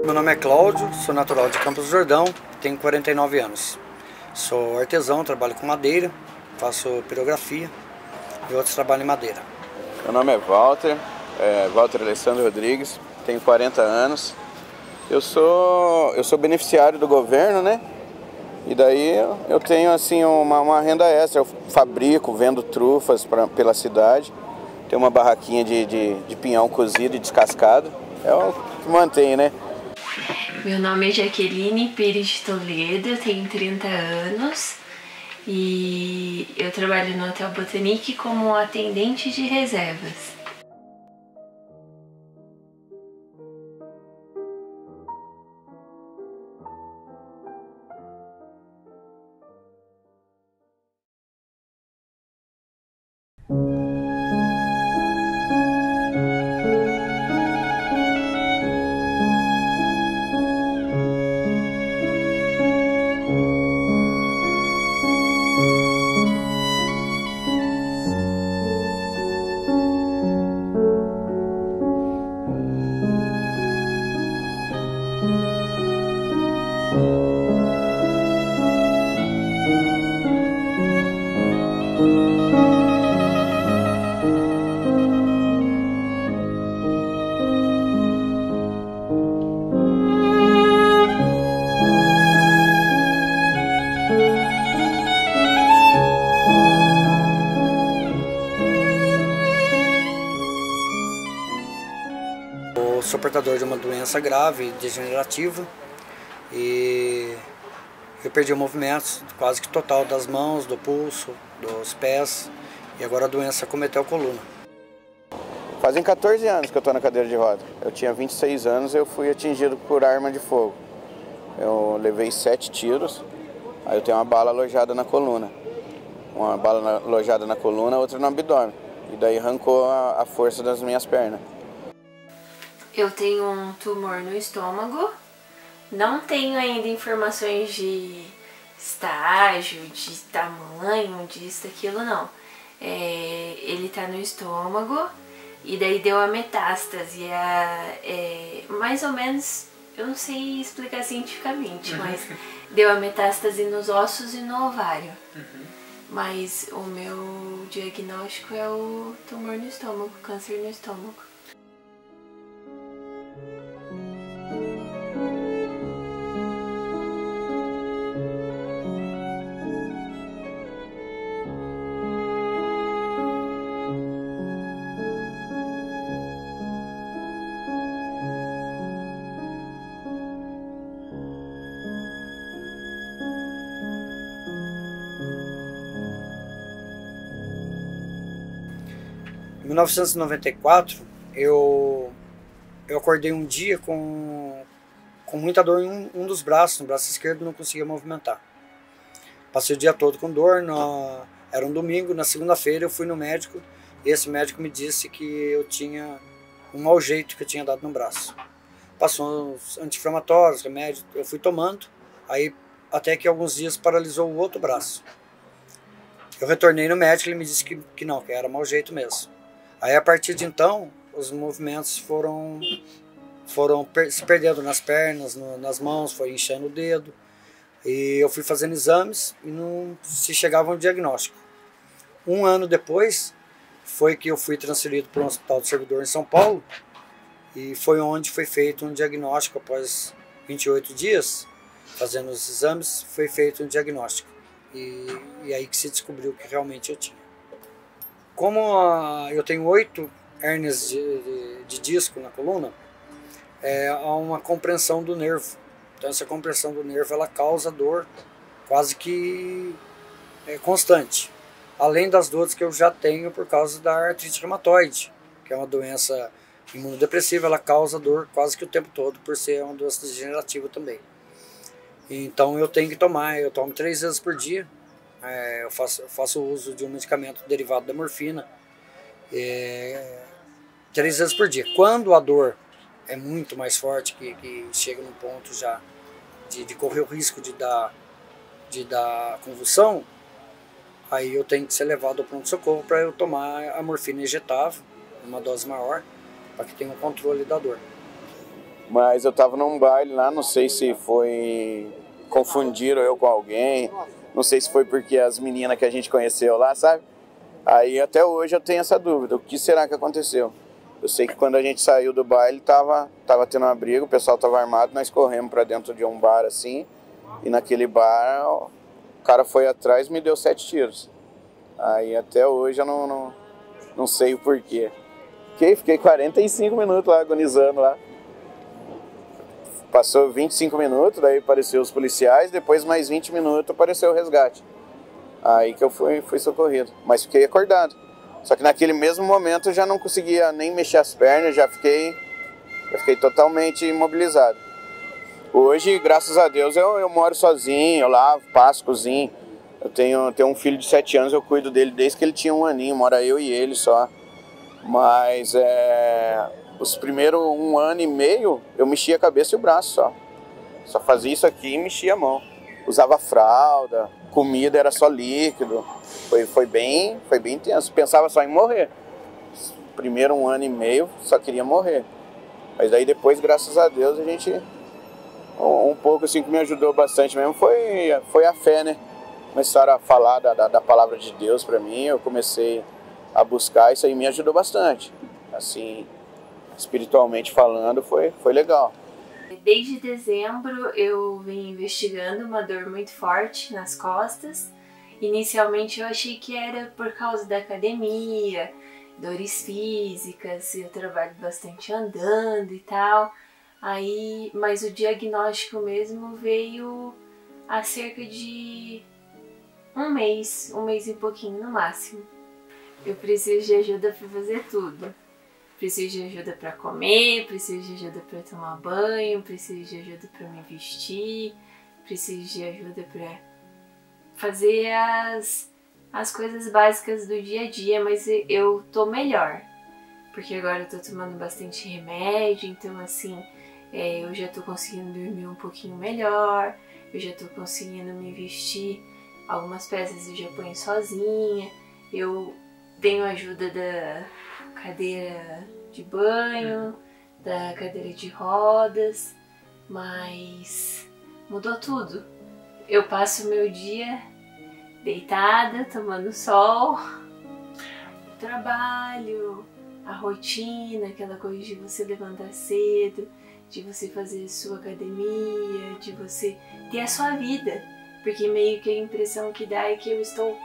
Meu nome é Cláudio, sou natural de Campos do Jordão, tenho 49 anos. Sou artesão, trabalho com madeira, faço pirografia e outros trabalhos em madeira. Meu nome é Walter Alessandro Rodrigues, tenho 40 anos. Eu sou beneficiário do governo, né? E daí eu tenho assim uma renda extra, eu fabrico, vendo trufas pela cidade. Tenho uma barraquinha de pinhão cozido e descascado, é o que mantém, né? Meu nome é Jaqueline Pires de Toledo, eu tenho 30 anos e eu trabalho no Hotel Botanique como atendente de reservas. Eu sou portador de uma doença grave, degenerativa, e eu perdi o movimento quase que total das mãos, do pulso, dos pés, e agora a doença acometeu a coluna. Fazem 14 anos que eu estou na cadeira de roda. Eu tinha 26 anos e eu fui atingido por arma de fogo. Eu levei 7 tiros, aí eu tenho uma bala alojada na coluna. Uma bala alojada na coluna, outra no abdômen. E daí arrancou a força das minhas pernas. Eu tenho um tumor no estômago, não tenho ainda informações de estágio, de tamanho, disso, daquilo, não. Ele tá no estômago e daí deu a metástase, mais ou menos, eu não sei explicar cientificamente, mas deu a metástase nos ossos e no ovário. Mas o meu diagnóstico é o tumor no estômago, câncer no estômago. Em 1994, eu acordei um dia com muita dor em um dos braços, no braço esquerdo, não conseguia movimentar. Passei o dia todo com dor, era um domingo, na segunda-feira eu fui no médico, e esse médico me disse que eu tinha um mau jeito que eu tinha dado no braço. Passou uns anti-inflamatórios, remédio, eu fui tomando, aí até que alguns dias paralisou o outro braço. Eu retornei no médico, ele me disse que não, que era mau jeito mesmo. Aí a partir de então, os movimentos foram se perdendo nas pernas, nas mãos, foi inchando o dedo. E eu fui fazendo exames e não se chegava a um diagnóstico. Um ano depois, foi que eu fui transferido para um hospital do servidor em São Paulo. E foi onde foi feito um diagnóstico, após 28 dias, fazendo os exames, foi feito um diagnóstico. E aí que se descobriu que realmente eu tinha. Como eu tenho 8 hérnias de disco na coluna, há uma compressão do nervo. Então essa compressão do nervo ela causa dor quase que constante. Além das dores que eu já tenho por causa da artrite reumatoide, que é uma doença imunodepressiva, ela causa dor quase que o tempo todo por ser uma doença degenerativa também. Então eu tenho que tomar, eu tomo 3 vezes por dia. Eu faço uso de um medicamento derivado da morfina 3 vezes por dia. Quando a dor é muito mais forte, que chega num ponto já de correr o risco de dar convulsão, aí eu tenho que ser levado ao pronto-socorro para eu tomar a morfina injetável, uma dose maior, para que tenha um controle da dor. Mas eu tava num baile lá, não sei se confundiram eu com alguém, não sei se foi porque as meninas que a gente conheceu lá, sabe? Aí até hoje eu tenho essa dúvida, o que será que aconteceu? Eu sei que quando a gente saiu do baile tava tendo uma briga, o pessoal tava armado, nós corremos pra dentro de um bar assim, e naquele bar o cara foi atrás e me deu 7 tiros. Aí até hoje eu não sei o porquê. Fiquei 45 minutos lá agonizando lá. Passou 25 minutos, daí apareceu os policiais, depois mais 20 minutos apareceu o resgate. Aí que eu fui socorrido, mas fiquei acordado. Só que naquele mesmo momento eu já não conseguia nem mexer as pernas, já fiquei totalmente imobilizado. Hoje, graças a Deus, eu moro sozinho, eu lavo, passo, cozinho. Eu tenho um filho de 7 anos, eu cuido dele desde que ele tinha 1 aninho, mora eu e ele só. Mas os primeiros 1 ano e meio eu mexia a cabeça e o braço só. Só fazia isso aqui e mexia a mão. Usava fralda, comida era só líquido. Foi bem intenso. Pensava só em morrer. Primeiro 1 ano e meio só queria morrer. Mas aí depois, graças a Deus, a gente... Um pouco assim que me ajudou bastante mesmo foi a fé, né? Começaram a falar da palavra de Deus pra mim, eu comecei a buscar, isso aí me ajudou bastante. Assim, espiritualmente falando, foi legal. Desde dezembro eu venho investigando uma dor muito forte nas costas. Inicialmente eu achei que era por causa da academia, dores físicas, eu trabalho bastante andando e tal. Mas o diagnóstico mesmo veio há cerca de um mês e pouquinho no máximo. Eu preciso de ajuda para fazer tudo. Preciso de ajuda para comer, preciso de ajuda para tomar banho, preciso de ajuda para me vestir, preciso de ajuda para fazer as coisas básicas do dia a dia, mas eu tô melhor. Porque agora eu tô tomando bastante remédio, então assim, eu já tô conseguindo dormir um pouquinho melhor, eu já tô conseguindo me vestir, algumas peças eu já ponho sozinha, eu tenho ajuda da cadeira de banho, da cadeira de rodas, mas mudou tudo. Eu passo o meu dia deitada, tomando sol, o trabalho, a rotina, aquela coisa de você levantar cedo, de você fazer sua academia, de você ter a sua vida, porque meio que a impressão que dá é que eu estou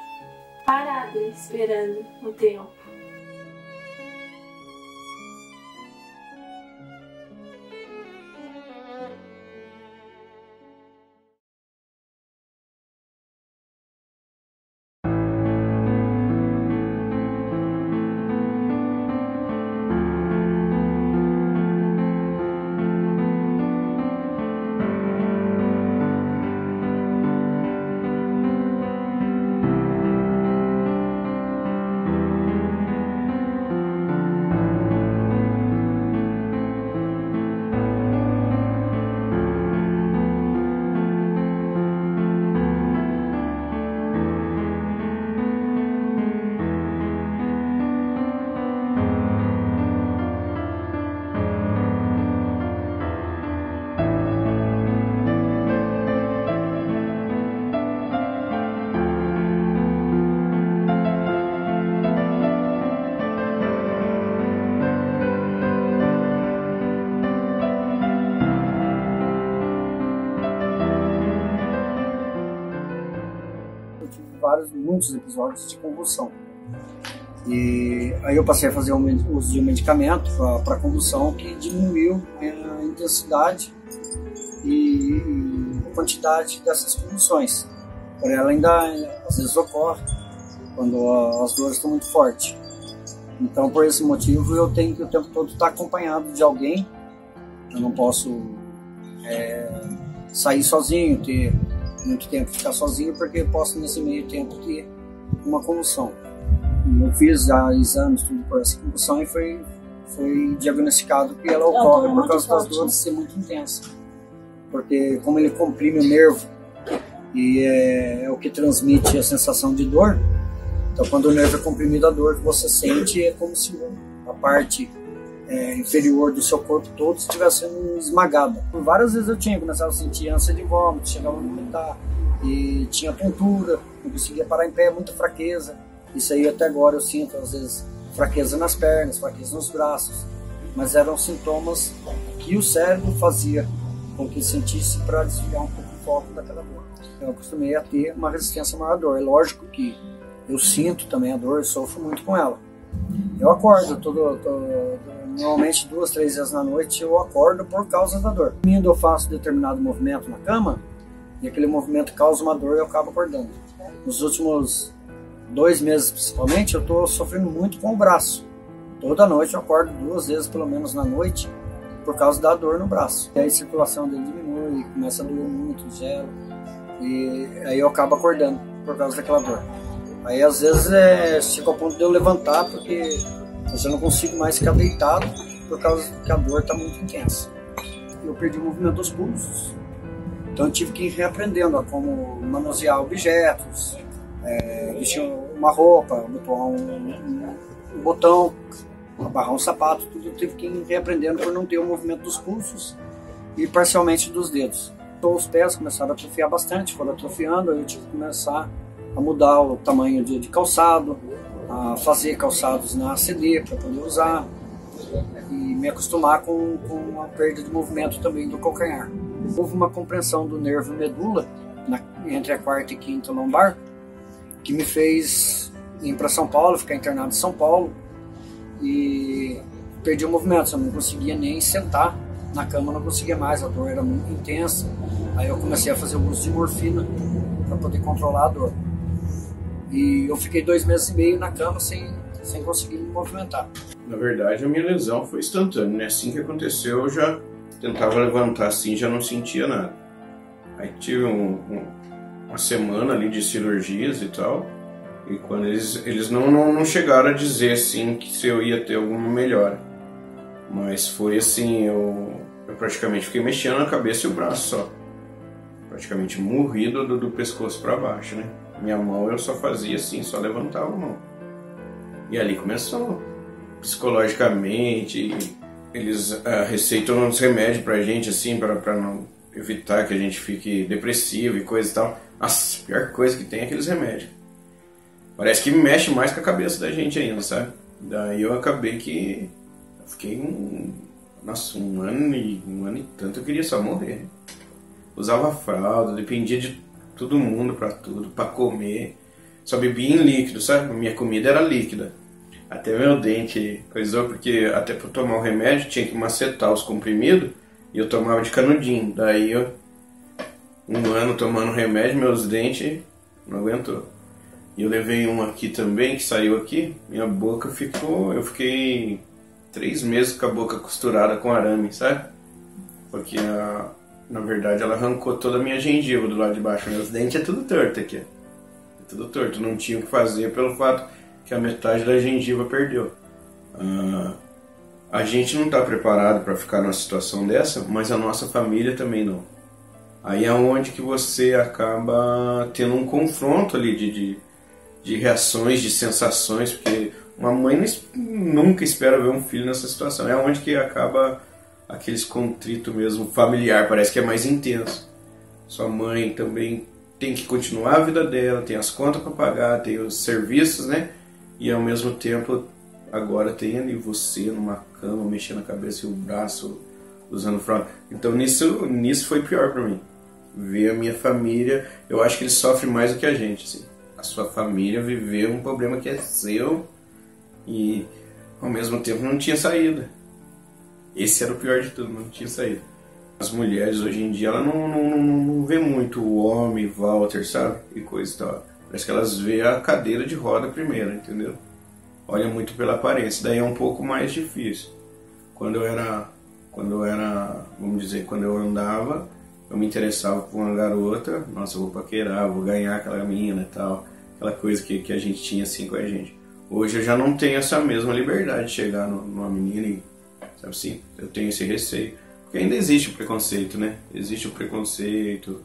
parada esperando o tempo. Muitos episódios de convulsão. E aí eu passei a fazer uso de um medicamento para convulsão que diminuiu a intensidade e a quantidade dessas convulsões. Porém, ela ainda às vezes ocorre quando as dores estão muito fortes. Então, por esse motivo, eu tenho que o tempo todo estar acompanhado de alguém. Eu não posso sair sozinho, ter muito tempo ficar sozinho, porque posso nesse meio tempo ter uma convulsão. E eu fiz já exames tudo por essa convulsão e foi diagnosticado que ela ocorre por causa das dores ser muito intensa. Porque como ele comprime o nervo e é o que transmite a sensação de dor, então quando o nervo é comprimido, a dor que você sente é como se a parte inferior do seu corpo todo estivesse sendo esmagada. Por várias vezes eu começava a sentir ânsia de vômito, chegava a vomitar, e tinha tontura, não conseguia parar em pé, muita fraqueza. Isso aí até agora eu sinto, às vezes, fraqueza nas pernas, fraqueza nos braços, mas eram sintomas que o cérebro fazia com que sentisse para desviar um pouco o foco daquela dor. Eu acostumei a ter uma resistência maior à dor. É lógico que eu sinto também a dor, eu sofro muito com ela. Eu acordo, normalmente 2, 3 vezes na noite eu acordo por causa da dor. Quando eu faço determinado movimento na cama, e aquele movimento causa uma dor, eu acabo acordando. Nos últimos 2 meses principalmente, eu estou sofrendo muito com o braço. Toda noite eu acordo 2 vezes pelo menos na noite, por causa da dor no braço. E aí a circulação dele diminui, começa a doer muito, gelo, e aí eu acabo acordando por causa daquela dor. Aí às vezes chega ao ponto de eu levantar, porque eu não consigo mais ficar deitado por causa que a dor está muito intensa. Eu perdi o movimento dos pulsos, então eu tive que ir reaprendendo a como manusear objetos, vestir uma roupa, botar um botão, abarrar um sapato, tudo eu tive que ir reaprendendo por não ter o movimento dos pulsos e parcialmente dos dedos. Então os pés começaram a atrofiar bastante, foram atrofiando, aí eu tive que começar a mudar o tamanho de calçado, a fazer calçados na ACD para poder usar e me acostumar com a perda de movimento também do calcanhar. Houve uma compreensão do nervo medula entre a 4ª e 5ª lombar que me fez ir para São Paulo, ficar internado em São Paulo e perdi o movimento, eu não conseguia nem sentar na cama, não conseguia mais, a dor era muito intensa. Aí eu comecei a fazer o uso de morfina para poder controlar a dor. E eu fiquei 2 meses e meio na cama sem conseguir me movimentar. Na verdade, a minha lesão foi instantânea, né? Assim que aconteceu, eu já tentava levantar assim, já não sentia nada. Aí tive uma semana ali de cirurgias e tal, e quando eles não chegaram a dizer assim que se eu ia ter alguma melhora. Mas foi assim, eu praticamente fiquei mexendo na cabeça e o braço só. Praticamente morri do pescoço para baixo, né? Minha mão eu só fazia assim, só levantava a mão. E ali começou, psicologicamente, eles receitam uns remédios pra gente assim, pra não evitar que a gente fique depressivo e coisa e tal. Nossa, a pior coisa que tem é aqueles remédios. Parece que mexe mais com a cabeça da gente ainda, sabe? Daí eu acabei que fiquei um ano e tanto, eu queria só morrer. Usava fralda, dependia de todo mundo pra tudo, pra comer. Só bebia em líquido, sabe? Minha comida era líquida. Até meu dente coisou, porque até pra tomar o remédio tinha que macetar os comprimidos e eu tomava de canudinho. Daí eu, 1 ano tomando remédio, meus dentes não aguentou. E eu levei um aqui também, que saiu aqui, minha boca ficou... Eu fiquei 3 meses com a boca costurada com arame, sabe? Porque na verdade ela arrancou toda a minha gengiva do lado de baixo. Meus dentes é tudo torto aqui. É tudo torto, não tinha o que fazer pelo fato que a metade da gengiva perdeu. A gente não está preparado para ficar numa situação dessa, mas a nossa família também não. Aí é onde que você acaba tendo um confronto ali de reações, de sensações, porque uma mãe nunca espera ver um filho nessa situação. É onde que acaba aqueles contritos mesmo familiar, parece que é mais intenso. Sua mãe também tem que continuar a vida dela, tem as contas para pagar, tem os serviços, né? E ao mesmo tempo, agora tem ali você numa cama, mexendo a cabeça e o braço, usando fralda. Então nisso foi pior para mim. Ver a minha família, eu acho que eles sofrem mais do que a gente, assim. A sua família viver um problema que é seu e ao mesmo tempo não tinha saída. Esse era o pior de tudo, não tinha saída. As mulheres hoje em dia, ela não vê muito o homem, Walter, sabe? E coisa e tal. Parece que elas vê a cadeira de roda primeiro, entendeu? Olha muito pela aparência, daí é um pouco mais difícil. Quando eu era, vamos dizer, quando eu andava, eu me interessava por uma garota, nossa, eu vou paquerar, eu vou ganhar aquela menina e tal, aquela coisa que a gente tinha assim com a gente. Hoje eu já não tenho essa mesma liberdade de chegar numa menina e, sabe assim, eu tenho esse receio. Porque ainda existe o preconceito, né? Existe o preconceito,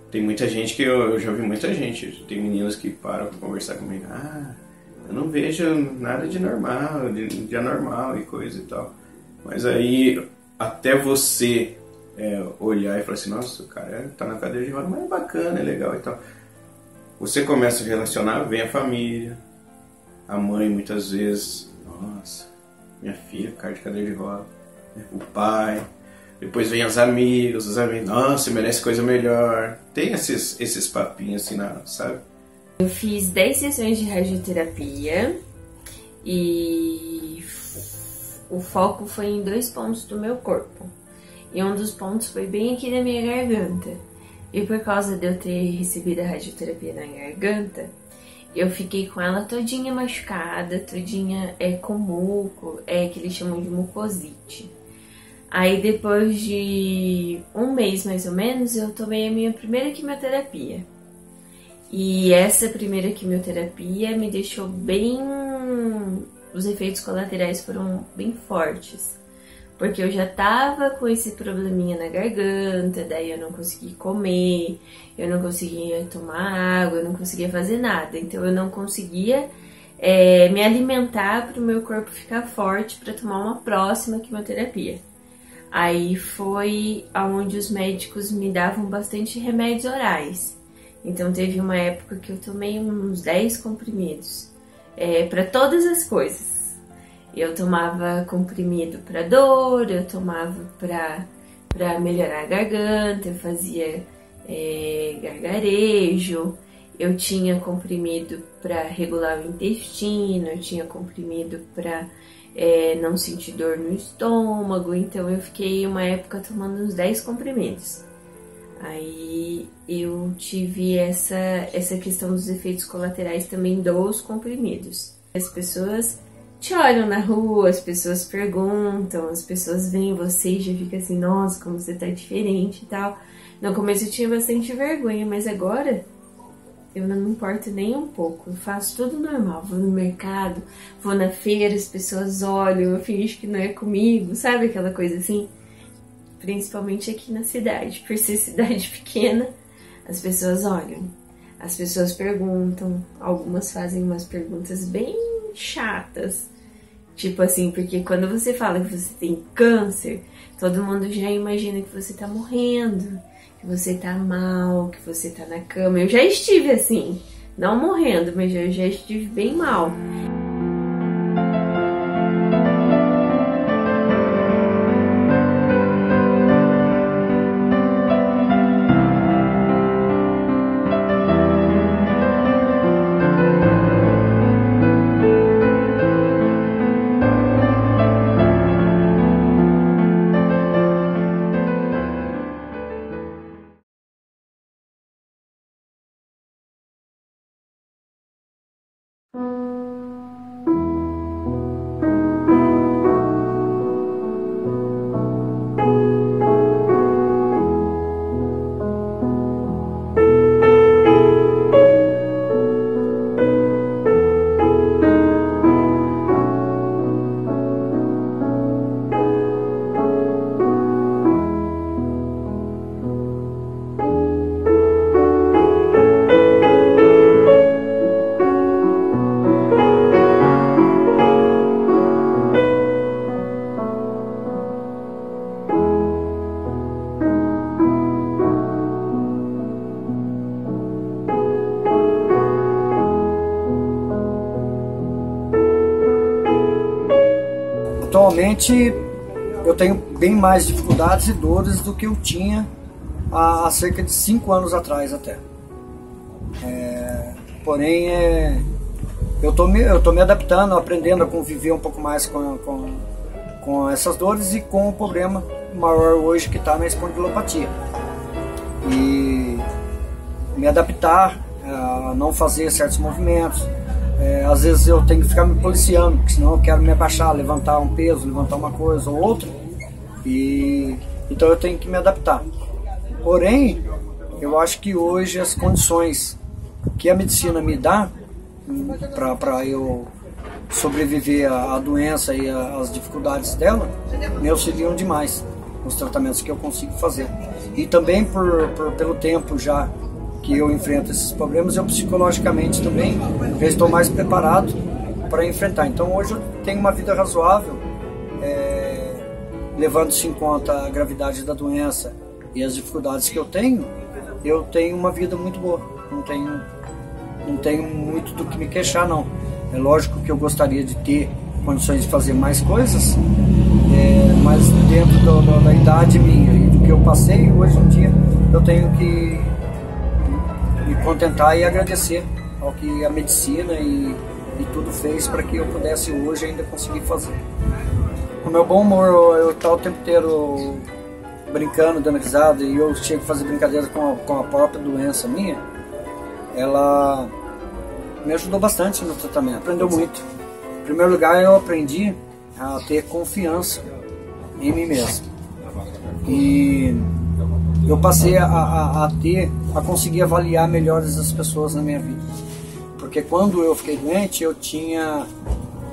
tem muita gente que eu já vi muita gente, tem meninas que param pra conversar comigo, eu não vejo nada de normal, de anormal e coisa e tal. Mas aí, até você olhar e falar assim, nossa, o cara tá na cadeira de roda, mas é bacana, é legal e tal. Você começa a relacionar, vem a família, a mãe muitas vezes, nossa, minha filha, cara de cadeira de roda, o pai, depois vem os amigos, nossa, você merece coisa melhor. Tem esses papinhos assim, sabe? Eu fiz 10 sessões de radioterapia e o foco foi em 2 pontos do meu corpo. E um dos pontos foi bem aqui na minha garganta. E por causa de eu ter recebido a radioterapia na garganta, eu fiquei com ela todinha machucada, todinha com muco, que eles chamam de mucosite. Aí depois de 1 mês mais ou menos, eu tomei a minha primeira quimioterapia. E essa primeira quimioterapia me deixou bem... Os efeitos colaterais foram bem fortes. Porque eu já tava com esse probleminha na garganta, daí eu não conseguia comer, eu não conseguia tomar água, eu não conseguia fazer nada. Então eu não conseguia me alimentar para o meu corpo ficar forte para tomar uma próxima quimioterapia. Aí foi onde os médicos me davam bastante remédios orais. Então teve uma época que eu tomei uns 10 comprimidos para todas as coisas. Eu tomava comprimido para dor, eu tomava para melhorar a garganta, eu fazia gargarejo, eu tinha comprimido para regular o intestino, eu tinha comprimido para não sentir dor no estômago, então eu fiquei uma época tomando uns 10 comprimidos. Aí eu tive essa questão dos efeitos colaterais também dos comprimidos. As pessoas te olham na rua, as pessoas perguntam, as pessoas veem você e já fica assim, nossa, como você tá diferente e tal. No começo eu tinha bastante vergonha, mas agora eu não me importo nem um pouco. Eu faço tudo normal, vou no mercado, vou na feira, as pessoas olham, eu finjo que não é comigo, sabe aquela coisa assim? Principalmente aqui na cidade, por ser cidade pequena, as pessoas olham, as pessoas perguntam, algumas fazem umas perguntas bem chatas, tipo assim, porque quando você fala que você tem câncer, todo mundo já imagina que você tá morrendo, que você tá mal, que você tá na cama. Eu já estive assim, não morrendo, mas eu já estive bem mal. Atualmente eu tenho bem mais dificuldades e dores do que eu tinha há cerca de 5 anos atrás até. Porém, eu tô me adaptando, aprendendo a conviver um pouco mais com essas dores e com o problema maior hoje que está na espondilopatia. E me adaptar a não fazer certos movimentos. Às vezes eu tenho que ficar me policiando, porque senão eu quero me abaixar, levantar um peso, levantar uma coisa ou outra. Então eu tenho que me adaptar. Porém, eu acho que hoje as condições que a medicina me dá para eu sobreviver à doença e às dificuldades dela, me auxiliam demais nos tratamentos que eu consigo fazer. E também pelo tempo já que eu enfrento esses problemas, eu psicologicamente também já estou mais preparado para enfrentar. Então hoje eu tenho uma vida razoável, levando-se em conta a gravidade da doença e as dificuldades que eu tenho uma vida muito boa. Não tenho muito do que me queixar, não. É lógico que eu gostaria de ter condições de fazer mais coisas, mas dentro da idade minha e do que eu passei, hoje em dia eu tenho que me contentar e agradecer ao que a medicina e tudo fez para que eu pudesse hoje ainda conseguir fazer. O meu bom humor, eu estou o tempo inteiro brincando, dando risada, e eu chego a fazer brincadeira com a própria doença minha. Ela me ajudou bastante no tratamento, aprendeu muito. Em primeiro lugar, eu aprendi a ter confiança em mim mesmo. E eu passei a conseguir avaliar melhor as pessoas na minha vida. Porque quando eu fiquei doente, eu tinha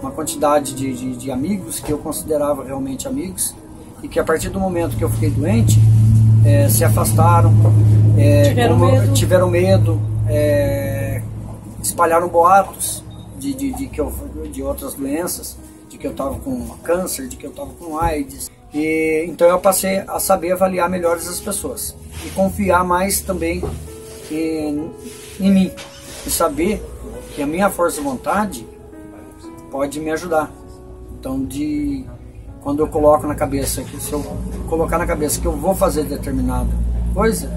uma quantidade de amigos que eu considerava realmente amigos, e que a partir do momento que eu fiquei doente, se afastaram, tiveram medo, espalharam boatos de outras doenças, de que eu estava com câncer, de que eu estava com AIDS. E então eu passei a saber avaliar melhor as pessoas e confiar mais também em mim, e saber que a minha força de vontade pode me ajudar. Então, quando eu coloco na cabeça que se eu colocar na cabeça que eu vou fazer determinada coisa,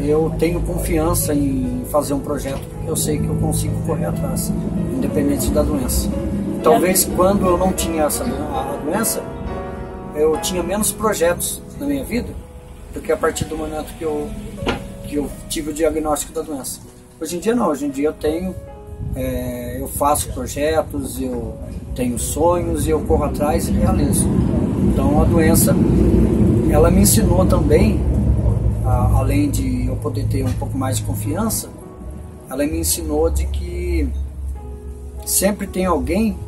eu tenho confiança em fazer um projeto, porque eu sei que eu consigo correr atrás, independente da doença. Talvez quando eu não tinha a doença, eu tinha menos projetos na minha vida do que a partir do momento que eu tive o diagnóstico da doença. Hoje em dia não, hoje em dia eu faço projetos, eu tenho sonhos e eu corro atrás e realizo. Então a doença, ela me ensinou também, além de eu poder ter um pouco mais de confiança, ela me ensinou de que sempre tem alguém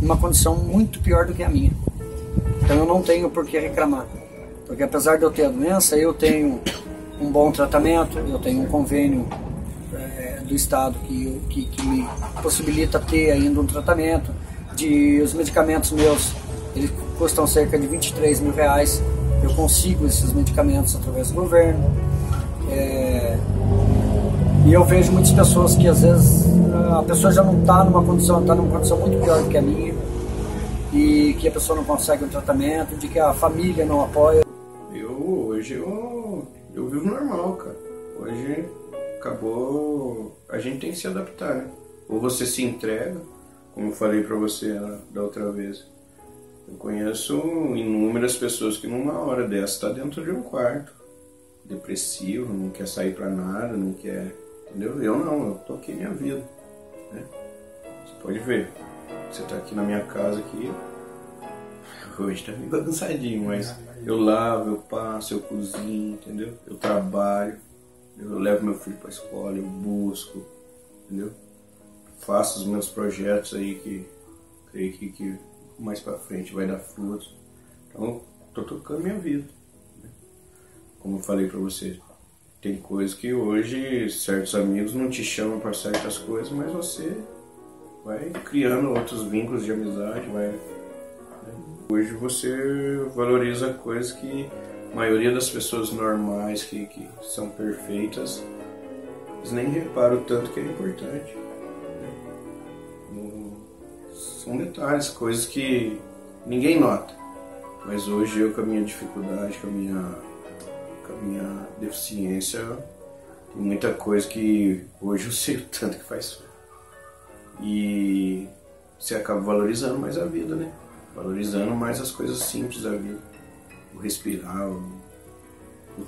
numa condição muito pior do que a minha. Então eu não tenho por que reclamar, porque apesar de eu ter a doença, eu tenho um bom tratamento, eu tenho um convênio do Estado que me possibilita ter ainda um tratamento. Os medicamentos meus, eles custam cerca de R$23 mil. Eu consigo esses medicamentos através do governo. E eu vejo muitas pessoas que às vezes a pessoa já não está numa condição muito pior do que a minha, e que a pessoa não consegue um tratamento, de que a família não apoia. Hoje eu vivo normal, cara. Hoje acabou, a gente tem que se adaptar, né? Ou você se entrega, como eu falei pra você da outra vez. Eu conheço inúmeras pessoas que numa hora dessa tá dentro de um quarto, depressivo, não quer sair pra nada, não quer, entendeu? Eu não, eu toquei minha vida, né? Você pode ver, você tá aqui na minha casa aqui, hoje tá meio bagunçadinho, mas eu lavo, eu passo, eu cozinho, entendeu? Eu trabalho, eu levo meu filho pra escola, eu busco, entendeu? Faço os meus projetos aí que creio que mais pra frente vai dar frutos. Então, tô tocando minha vida, né? Como eu falei pra você, tem coisas que hoje certos amigos não te chamam para certas coisas, mas você vai criando outros vínculos de amizade, vai, né? Hoje você valoriza coisas que a maioria das pessoas normais que são perfeitas, eles nem reparam o tanto que é importante, né? São detalhes, coisas que ninguém nota. Mas hoje eu, com a minha dificuldade, com a minha deficiência, tem muita coisa que hoje eu sei o tanto que faz falta. E você acaba valorizando mais a vida, né? Valorizando mais as coisas simples da vida. O respirar, o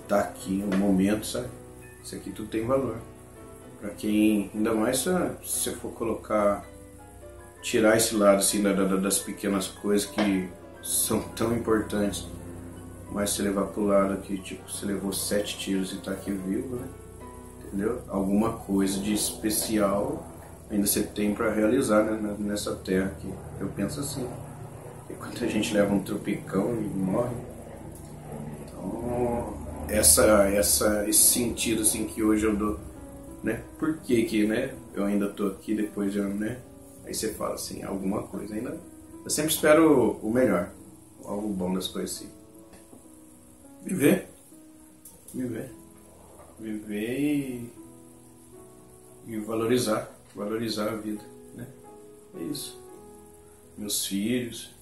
estar aqui, o momento, sabe? Isso aqui tudo tem valor. Pra quem, ainda mais se você for tirar esse lado assim das pequenas coisas que são tão importantes Mas se levar pro lado que, tipo, você levou 7 tiros e tá aqui vivo, né? Entendeu? Alguma coisa de especial ainda você tem para realizar, né, nessa terra aqui. Eu penso assim. E quando a gente leva um tropicão e morre, então esse sentido assim que hoje eu dou, né? Por que, né? Eu ainda tô aqui depois de, né? Aí você fala assim, alguma coisa ainda. Eu sempre espero o melhor, algo bom das coisas assim. Viver e valorizar a vida, né? É isso. Meus filhos,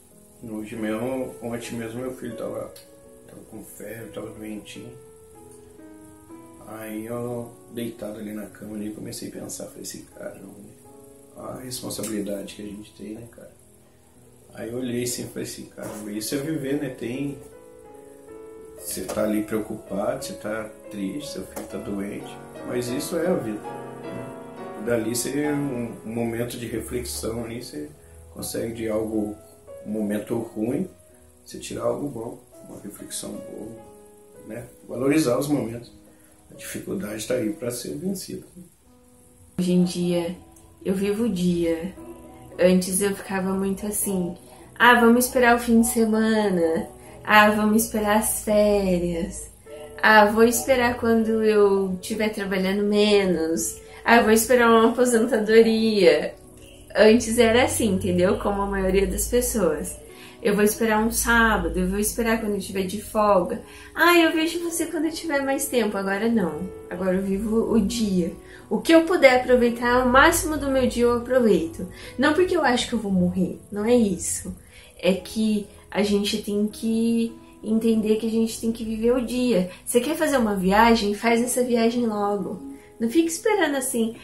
ontem mesmo meu filho tava com febre, tava doentinho. Aí eu, deitado ali na cama, ali, comecei a pensar, falei assim, cara, a responsabilidade que a gente tem, né, cara? Aí eu olhei assim e falei assim, cara, isso é viver, né? Você tá ali preocupado, você tá triste, seu filho tá doente, mas isso é a vida. Dali você, um momento de reflexão ali, você consegue de algo, um momento ruim, você tirar algo bom, uma reflexão boa, né? Valorizar os momentos. A dificuldade está aí para ser vencida. Hoje em dia, eu vivo o dia. Antes eu ficava muito assim, vamos esperar o fim de semana, vamos esperar as férias, vou esperar quando eu estiver trabalhando menos, vou esperar uma aposentadoria. Antes era assim, entendeu? Como a maioria das pessoas. Eu vou esperar um sábado, eu vou esperar quando eu estiver de folga. Eu vejo você quando eu tiver mais tempo. Agora não. Agora eu vivo o dia. O que eu puder aproveitar, o máximo do meu dia eu aproveito. Não porque eu acho que eu vou morrer, não é isso. É que a gente tem que entender que a gente tem que viver o dia. Você quer fazer uma viagem? Faz essa viagem logo. Não fica esperando assim,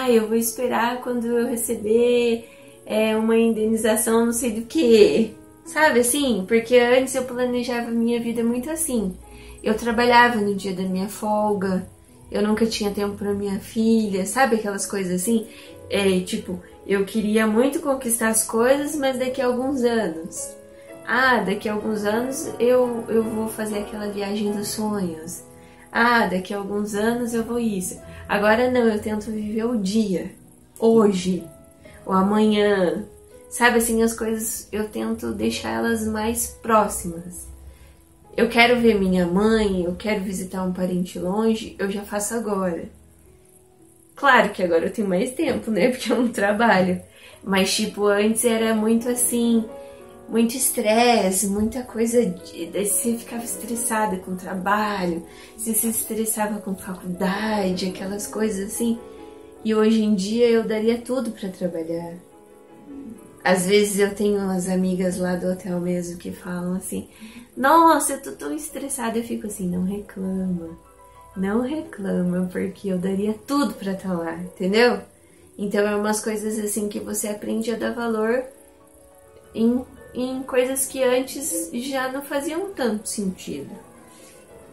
eu vou esperar quando eu receber uma indenização não sei do que. Sabe assim? Porque antes eu planejava a minha vida muito assim. Eu trabalhava no dia da minha folga, eu nunca tinha tempo para minha filha, sabe aquelas coisas assim? Tipo, eu queria muito conquistar as coisas, mas daqui a alguns anos. Daqui a alguns anos eu vou fazer aquela viagem dos sonhos. Daqui a alguns anos eu vou isso. Agora não, eu tento viver o dia, hoje, o amanhã. Sabe assim, as coisas eu tento deixar elas mais próximas. Eu quero ver minha mãe, eu quero visitar um parente longe, eu já faço agora. Claro que agora eu tenho mais tempo, né? Porque eu não trabalho. Mas tipo, antes era muito assim, muito estresse, muita coisa. Você ficava estressada com o trabalho, você se estressava com faculdade, aquelas coisas assim. E hoje em dia eu daria tudo pra trabalhar. Às vezes eu tenho umas amigas lá do hotel mesmo que falam assim, nossa, eu tô tão estressada. Eu fico assim, não reclama, porque eu daria tudo pra estar lá, entendeu? Então é umas coisas assim que você aprende a dar valor em coisas que antes já não faziam tanto sentido.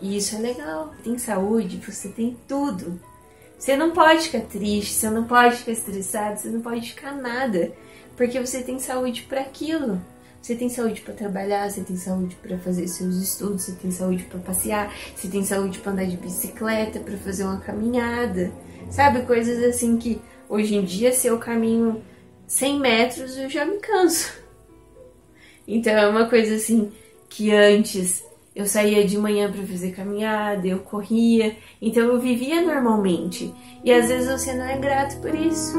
E isso é legal, tem saúde, você tem tudo. Você não pode ficar triste, você não pode ficar estressado, você não pode ficar nada. Porque você tem saúde para aquilo. Você tem saúde para trabalhar, você tem saúde para fazer seus estudos, você tem saúde para passear, você tem saúde para andar de bicicleta, para fazer uma caminhada. Sabe, coisas assim que hoje em dia, se eu caminho 100 metros, eu já me canso. Então é uma coisa assim que antes eu saía de manhã para fazer caminhada, eu corria, então eu vivia normalmente. E às vezes você não é grato por isso.